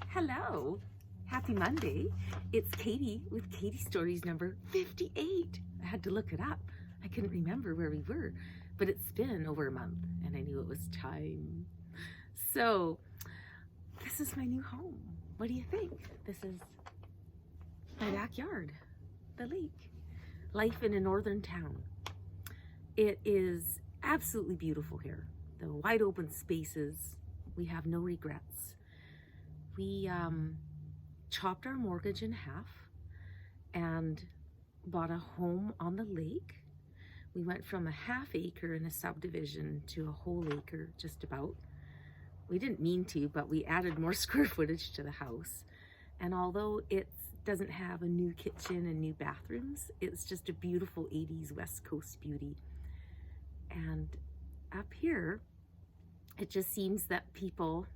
Hello. Happy Monday. It's Katie with Katiestories number 58. I had to look it up. I couldn't remember where we were, but it's been over a month and I knew it was time. So, this is my new home. What do you think? This is my backyard, the lake. Life in a northern town. It is absolutely beautiful here. The wide open spaces. We have no regrets. We chopped our mortgage in half and bought a home on the lake. We went from a half acre in a subdivision to a whole acre, just about. We didn't mean to, but we added more square footage to the house. And although it doesn't have a new kitchen and new bathrooms, it's just a beautiful 80s West Coast beauty. And up here, it just seems that people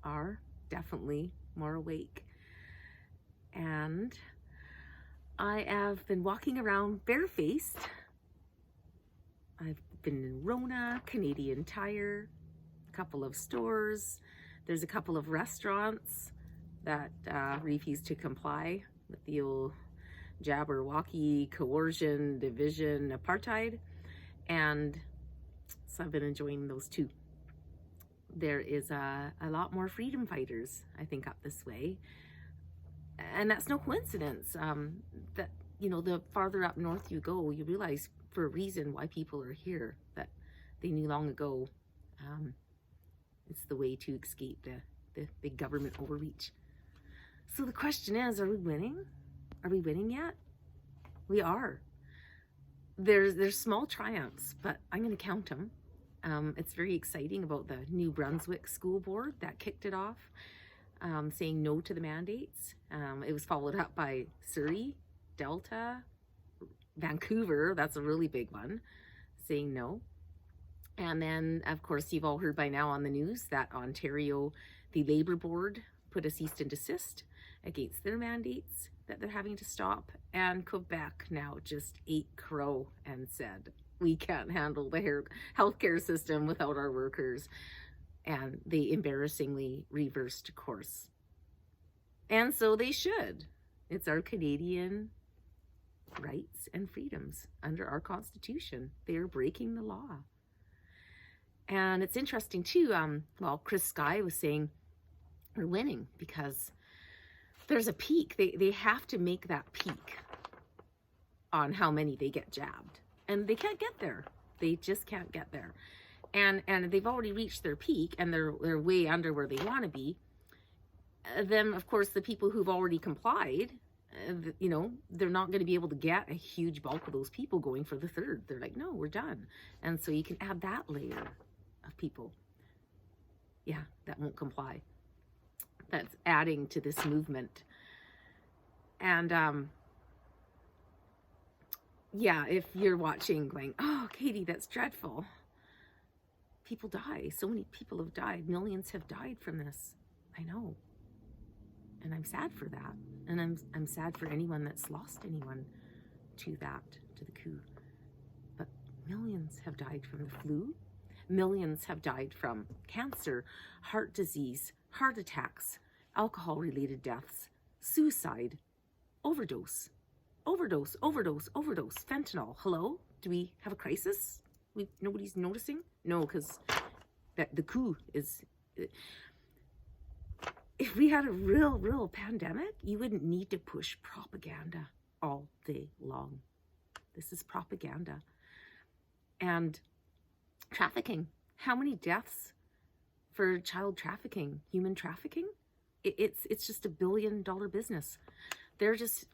are definitely more awake. And I have been walking around barefaced. I've been in Rona, Canadian Tire, a couple of stores. There's a couple of restaurants that refuse to comply with the old Jabberwocky, coercion, division, apartheid. And so I've been enjoying those too. There is a lot more freedom fighters, I think, up this way. And that's no coincidence. That, you know, the farther up north you go, you realize for a reason why people are here, that they knew long ago. It's the way to escape the big government overreach. So the question is, are we winning? Are we winning yet? We are. There's small triumphs, but I'm going to count them. It's very exciting about the New Brunswick School Board that kicked it off, saying no to the mandates. It was followed up by Surrey, Delta, Vancouver, that's a really big one, saying no. And then, of course, you've all heard by now on the news that Ontario, the Labour Board, put a cease and desist against their mandates that they're having to stop. And Quebec now just ate crow and said, we can't handle the healthcare system without our workers. And they embarrassingly reversed course. And so they should. It's our Canadian rights and freedoms under our Constitution. They are breaking the law. And it's interesting too, well, Chris Sky was saying we're winning because there's a peak. They have to make that peak on how many they get jabbed. And they can't get there. They just can't get there. And they've already reached their peak and they're way under where they want to be. Then, of course, the people who've already complied, you know, they're not going to be able to get a huge bulk of those people going for the third. They're like, no, we're done. And so you can add that layer of people, yeah, that won't comply. That's adding to this movement. And yeah, if you're watching going, oh, Katie, that's dreadful. People die. So many people have died. Millions have died from this. I know. And I'm sad for that. And I'm sad for anyone that's lost anyone to that, to the coup. But millions have died from the flu. Millions have died from cancer, heart disease, heart attacks, alcohol-related deaths, suicide, overdose, fentanyl. Hello? Do we have a crisis? Nobody's noticing? No, because the coup is... If we had a real pandemic, you wouldn't need to push propaganda all day long. This is propaganda. And trafficking. How many deaths for child trafficking, human trafficking? It's just $1 billion business. They're just,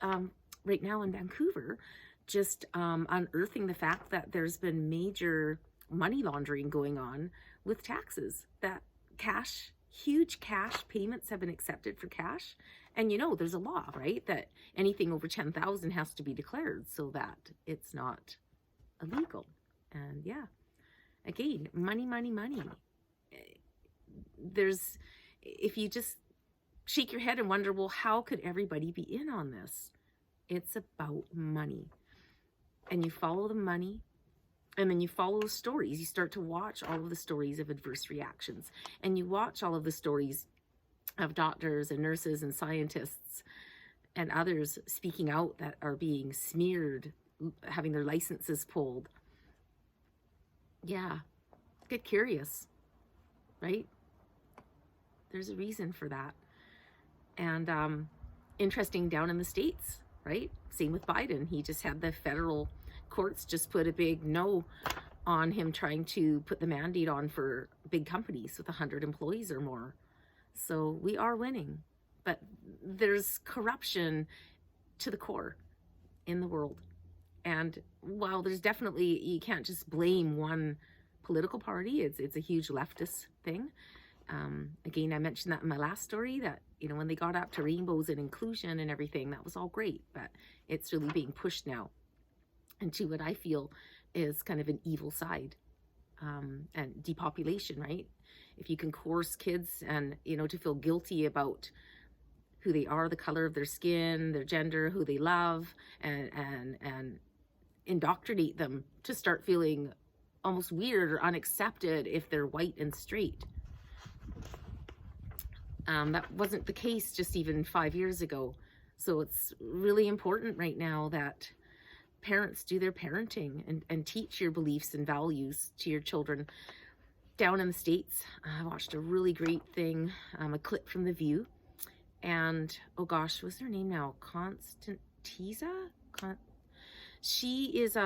right now in Vancouver, just unearthing the fact that there's been major money laundering going on with taxes, that huge cash payments have been accepted for cash. And you know, there's a law, right, that anything over 10,000 has to be declared so that it's not illegal. And yeah, again, money. If you just shake your head and wonder, well, how could everybody be in on this? It's about money. And you follow the money, and then you follow the stories. You start to watch all of the stories of adverse reactions. And you watch all of the stories of doctors and nurses and scientists and others speaking out that are being smeared, having their licenses pulled. Yeah, get curious, right? There's a reason for that. And interesting, down in the States, right? Same with Biden. He just had the federal courts just put a big no on him trying to put the mandate on for big companies with 100 employees or more. So we are winning, but there's corruption to the core in the world. And while there's definitely, you can't just blame one political party, it's a huge leftist thing. Again, I mentioned that in my last story, that, you know, when they got up to rainbows and inclusion and everything, that was all great, but it's really being pushed now into what I feel is kind of an evil side, and depopulation, right? If you can coerce kids and, you know, to feel guilty about who they are, the color of their skin, their gender, who they love, and indoctrinate them to start feeling almost weird or unaccepted if they're white and straight. That wasn't the case just even 5 years ago. So it's really important right now that parents do their parenting and teach your beliefs and values to your children. Down in the States, I watched a really great thing, a clip from The View. And, oh gosh, what's her name now? Constantine? She is,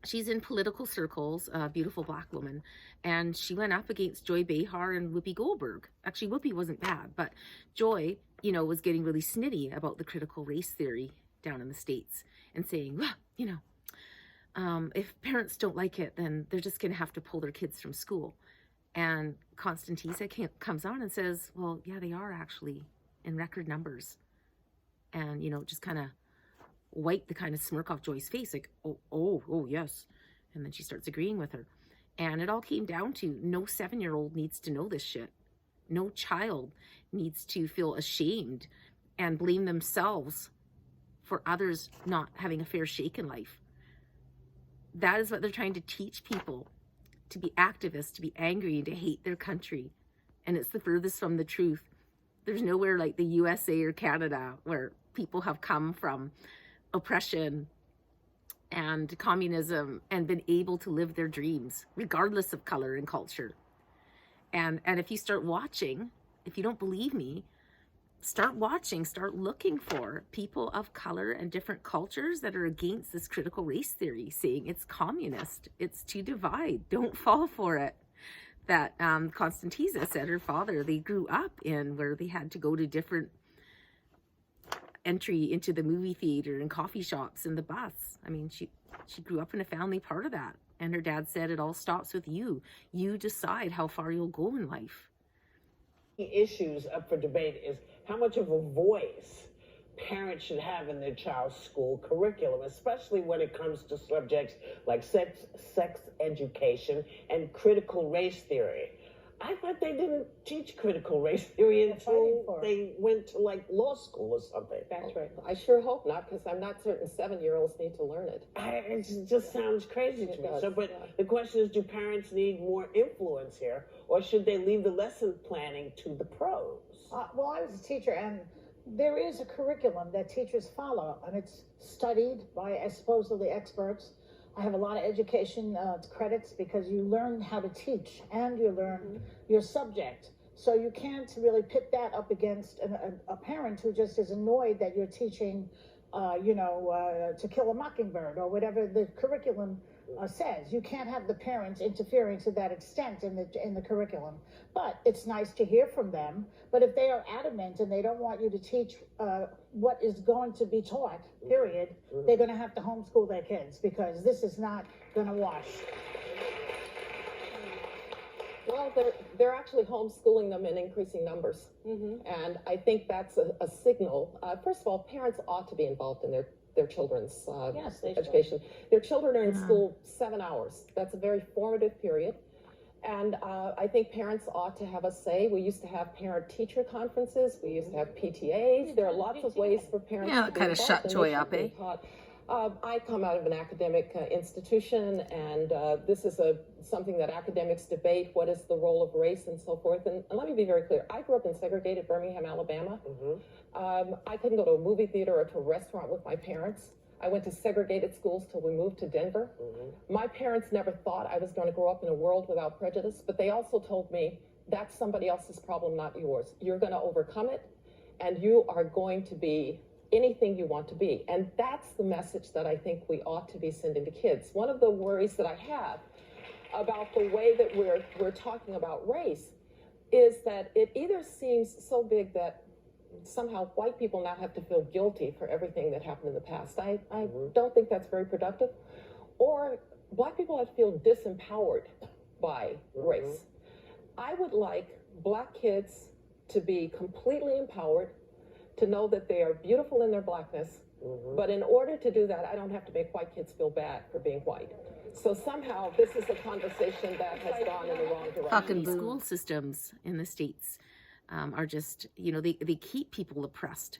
she's in political circles, a beautiful black woman, and she went up against Joy Behar and Whoopi Goldberg. Actually, Whoopi wasn't bad, but Joy, you know, was getting really snitty about the critical race theory down in the States and saying, well, you know, if parents don't like it, then they're just going to have to pull their kids from school. And Constantine comes on and says, well, yeah, they are actually in record numbers. And, you know, just kind of wipe the kind of smirk off Joy's face, like, oh, yes. And then she starts agreeing with her. And it all came down to no 7-year-old needs to know this shit. No child needs to feel ashamed and blame themselves for others not having a fair shake in life. That is what they're trying to teach people, to be activists, to be angry, and to hate their country. And it's the furthest from the truth. There's nowhere like the USA or Canada where people have come from oppression and communism and been able to live their dreams, regardless of color and culture. And if you start watching, if you don't believe me, start watching, start looking for people of color and different cultures that are against this critical race theory, saying it's communist, it's to divide, don't fall for it. That Constantine said her father, they grew up in where they had to go to different entry into the movie theater and coffee shops and the bus. I mean, she grew up in a family part of that. And her dad said, it all stops with you. You decide how far you'll go in life. The issues up for debate is how much of a voice parents should have in their child's school curriculum, especially when it comes to subjects like sex education and critical race theory. I thought they didn't teach critical race theory until they went to like law school or something. That's right. I sure hope not, because I'm not certain 7-year-olds need to learn it. It just sounds crazy to me. So, but the question is, do parents need more influence here, or should they leave the lesson planning to the pros? Well, I was a teacher, and there is a curriculum that teachers follow, and it's studied by supposedly experts. I have a lot of education credits because you learn how to teach and you learn your subject. So you can't really pit that up against a parent who just is annoyed that you're teaching, To Kill a Mockingbird or whatever the curriculum says. You can't have the parents interfering to that extent in the curriculum. But it's nice to hear from them. But if they are adamant and they don't want you to teach what is going to be taught, period, they're going to have to homeschool their kids, because this is not going to wash. Well, they're actually homeschooling them in increasing numbers. And I think that's a signal. First of all, parents ought to be involved in their children's education. Their children are in school 7 hours. That's a very formative period. And I think parents ought to have a say. We used to have parent-teacher conferences. We used to have PTAs. There are lots of ways for parents to be kind of involved, shut Joy up, eh? I come out of an academic institution, and this is something that academics debate. What is the role of race and so forth? And let me be very clear. I grew up in segregated Birmingham, Alabama. I couldn't go to a movie theater or to a restaurant with my parents. I went to segregated schools till we moved to Denver. My parents never thought I was going to grow up in a world without prejudice, but they also told me that's somebody else's problem, not yours. You're going to overcome it, and you are going to be anything you want to be. And that's the message that I think we ought to be sending to kids. One of the worries that I have about the way that we're talking about race is that it either seems so big that somehow white people now have to feel guilty for everything that happened in the past. I don't think that's very productive. Or Black people have to feel disempowered by race. I would like Black kids to be completely empowered, to know that they are beautiful in their Blackness. But in order to do that, I don't have to make white kids feel bad for being white. So somehow this is a conversation that has gone in the wrong direction. Fucking school systems in the States are just, you know, they keep people oppressed.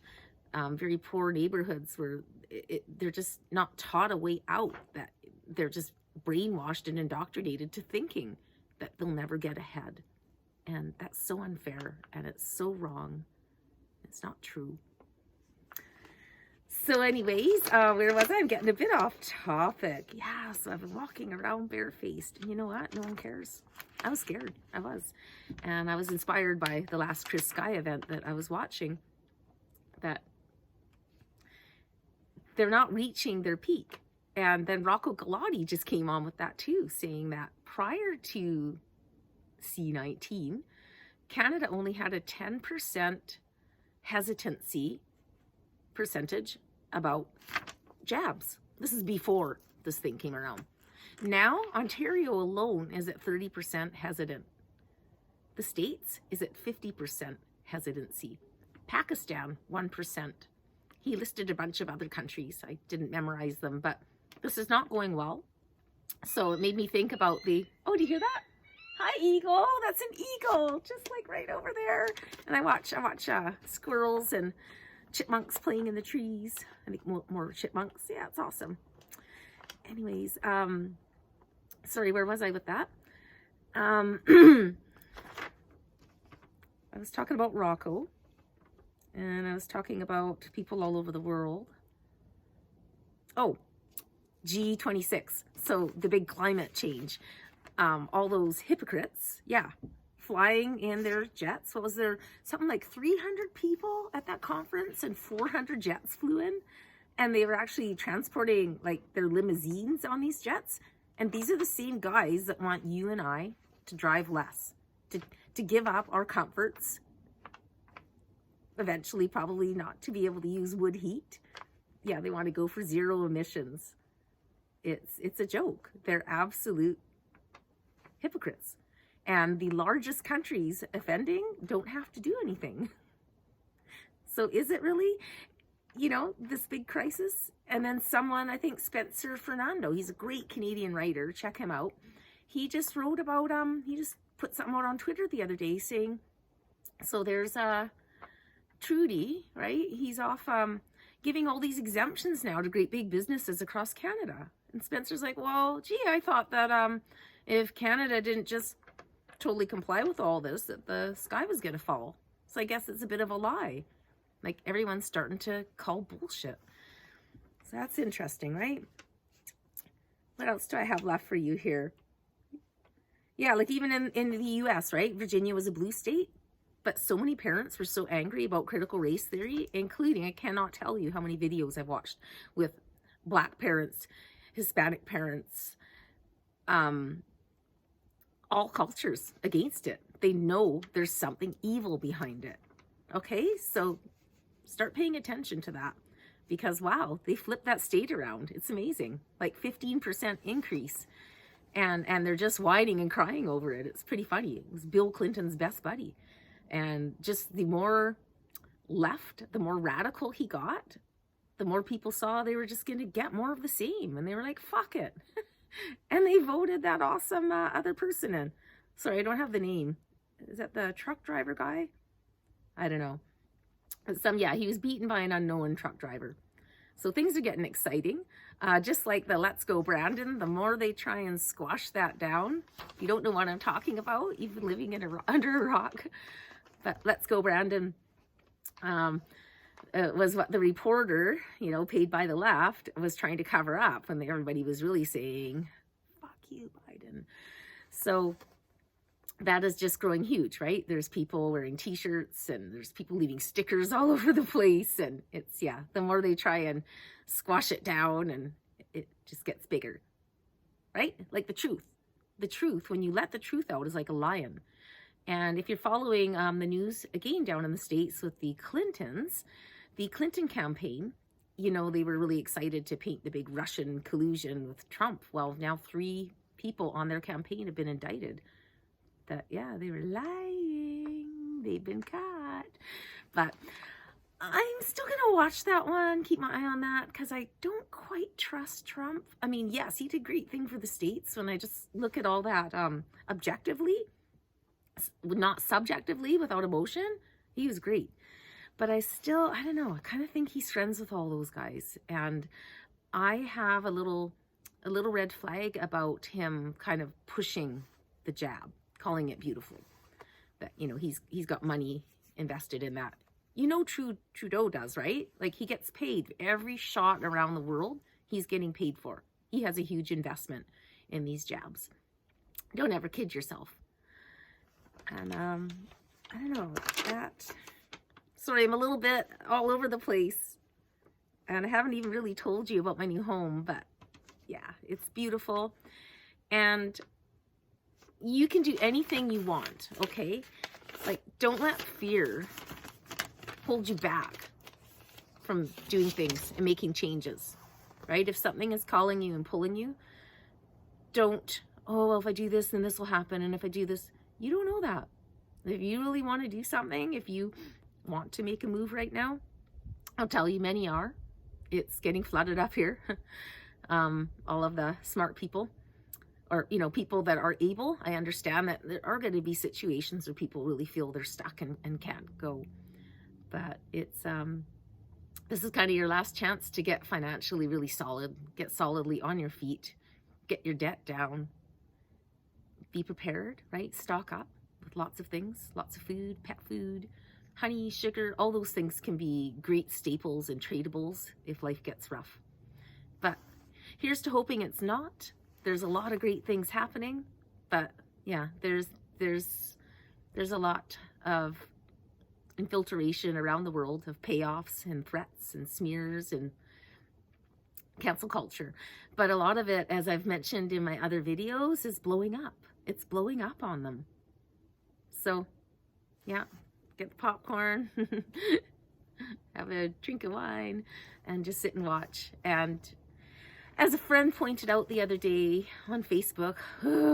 Very poor neighborhoods where they're just not taught a way out, that they're just brainwashed and indoctrinated to thinking that they'll never get ahead. And that's so unfair, and it's so wrong. It's not true. So anyways, where was I? I'm getting a bit off topic. Yeah, so I've been walking around barefaced. And you know what? No one cares. I was scared. I was. And I was inspired by the last Chris Sky event that I was watching, that they're not reaching their peak. And then Rocco Galati just came on with that too, saying that prior to C-19, Canada only had a 10% hesitancy percentage about jabs. This is before this thing came around. Now, Ontario alone is at 30% hesitant. The States is at 50% hesitancy. Pakistan, 1%. He listed a bunch of other countries. I didn't memorize them, but this is not going well. So it made me think about oh, do you hear that? Hi, eagle. That's an eagle, just like right over there. And I watch squirrels and chipmunks playing in the trees. I think more chipmunks. Yeah, it's awesome. Anyways, sorry, where was I with that? I was talking about Rocco, and I was talking about people all over the world. Oh, G26. So the big climate change. All those hypocrites, yeah, flying in their jets. What was there? Something like 300 people at that conference, and 400 jets flew in, and they were actually transporting like their limousines on these jets. And these are the same guys that want you and I to drive less, to give up our comforts, eventually probably not to be able to use wood heat. Yeah, they want to go for zero emissions. It's a joke. They're absolute hypocrites. And the largest countries offending don't have to do anything. So is it really, you know, this big crisis? And then someone, I think Spencer Fernando, he's a great Canadian writer, check him out. He just wrote about, he just put something out on Twitter the other day saying, so there's Trudy, right? He's off giving all these exemptions now to great big businesses across Canada. And Spencer's like, well, gee, I thought that if Canada didn't just totally comply with all this, that the sky was going to fall. So I guess it's a bit of a lie. Like, everyone's starting to call bullshit. So that's interesting, right? What else do I have left for you here? Yeah, like even in the US, right? Virginia was a blue state, but so many parents were so angry about critical race theory, including, I cannot tell you how many videos I've watched with Black parents, Hispanic parents, all cultures against it. They know there's something evil behind it. Okay, so start paying attention to that, because wow, they flipped that state around. It's amazing, like 15% increase, and they're just whining and crying over it. It's pretty funny. It was Bill Clinton's best buddy, and just the more left, the more radical he got, the more people saw they were just going to get more of the same, and they were like, fuck it. And they voted that awesome other person in. Sorry, I don't have the name. Is that the truck driver guy? I don't know. But yeah, he was beaten by an unknown truck driver. So things are getting exciting. Just like the Let's Go Brandon, the more they try and squash that down, if you don't know what I'm talking about, you've been living under a rock. But Let's Go Brandon was what the reporter, you know, paid by the left, was trying to cover up when everybody was really saying, fuck you, Biden. So that is just growing huge, right? There's people wearing t-shirts and there's people leaving stickers all over the place. And it's, yeah, the more they try and squash it down, and it just gets bigger, right? Like the truth, when you let the truth out, is like a lion. And if you're following the news again down in the States with the Clintons, the Clinton campaign, you know, they were really excited to paint the big Russian collusion with Trump. Well, now 3 people on their campaign have been indicted. That, yeah, they were lying. They've been caught. But I'm still going to watch that one, keep my eye on that, because I don't quite trust Trump. I mean, yes, he did a great thing for the States when I just look at all that objectively, not subjectively, without emotion. He was great. But I don't know, I kind of think he's friends with all those guys. And I have a little red flag about him kind of pushing the jab, calling it beautiful. That, you know, he's got money invested in that. You know, Trudeau does, right? Like, he gets paid. Every shot around the world, he's getting paid for. He has a huge investment in these jabs. Don't ever kid yourself. And I don't know, sorry, I'm a little bit all over the place. And I haven't even really told you about my new home, but yeah, it's beautiful. And you can do anything you want, okay? Like, don't let fear hold you back from doing things and making changes, right? If something is calling you and pulling you, don't, oh, well, if I do this, then this will happen. And if I do this, you don't know that. If you really want to do something, if you want to make a move right now, I'll tell you, many are. It's getting flooded up here. All of the smart people, or, you know, people that are able. I understand that there are going to be situations where people really feel they're stuck and can't go. But it's, this is kind of your last chance to get financially really solid, get solidly on your feet, get your debt down, be prepared, right? Stock up with lots of things, lots of food, pet food, honey, sugar, all those things can be great staples and tradables if life gets rough. But here's to hoping it's not. There's a lot of great things happening, but yeah, there's a lot of infiltration around the world of payoffs and threats and smears and cancel culture. But a lot of it, as I've mentioned in my other videos, is blowing up. It's blowing up on them. So yeah, get the popcorn, have a drink of wine, and just sit and watch. And as a friend pointed out the other day on Facebook,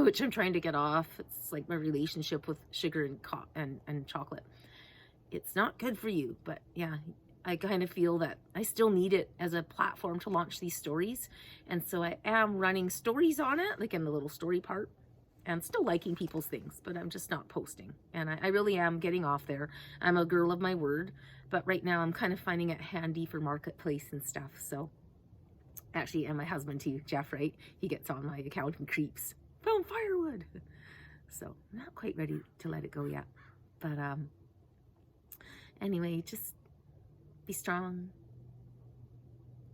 which I'm trying to get off, it's like my relationship with sugar and chocolate. It's not good for you, but yeah, I kind of feel that I still need it as a platform to launch these stories. And so I am running stories on it, like in the little story part, and still liking people's things, but I'm just not posting. And I really am getting off there. I'm a girl of my word, but right now I'm kind of finding it handy for marketplace and stuff. So actually, and my husband too, Jeff, right? He gets on my account and creeps, found firewood. So I'm not quite ready to let it go yet. But anyway, just be strong.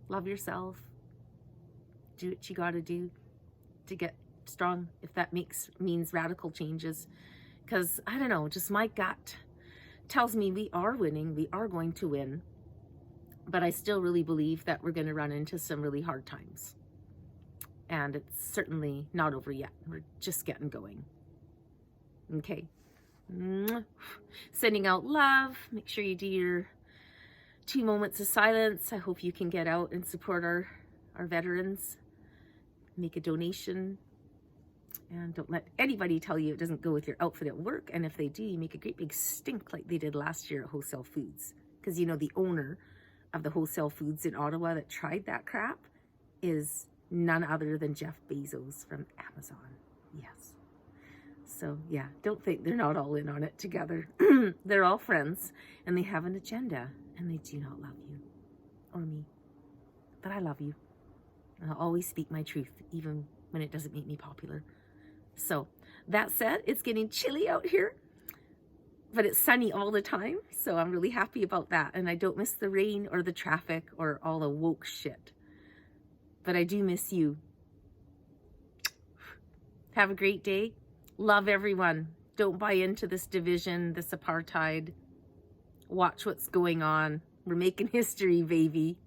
Love yourself. Do what you gotta do to get strong, if that means radical changes. Because, I don't know, just my gut tells me we are winning, we are going to win. But I still really believe that we're going to run into some really hard times. And it's certainly not over yet. We're just getting going. Okay. Sending out love. Make sure you do your 2 moments of silence. I hope you can get out and support our veterans. Make a donation. And don't let anybody tell you it doesn't go with your outfit at work. And if they do, you make a great big stink like they did last year at Wholesale Foods. Because, you know, the owner of the Wholesale Foods in Ottawa that tried that crap is none other than Jeff Bezos from Amazon. Yes. So yeah, don't think they're not all in on it together. They're all friends and they have an agenda and they do not love you or me. that I love you. And I'll always speak my truth, even when it doesn't make me popular. So that said, it's getting chilly out here, but it's sunny all the time. So I'm really happy about that. And I don't miss the rain or the traffic or all the woke shit. But I do miss you. Have a great day. Love everyone. Don't buy into this division, this apartheid. Watch what's going on. We're making history, baby.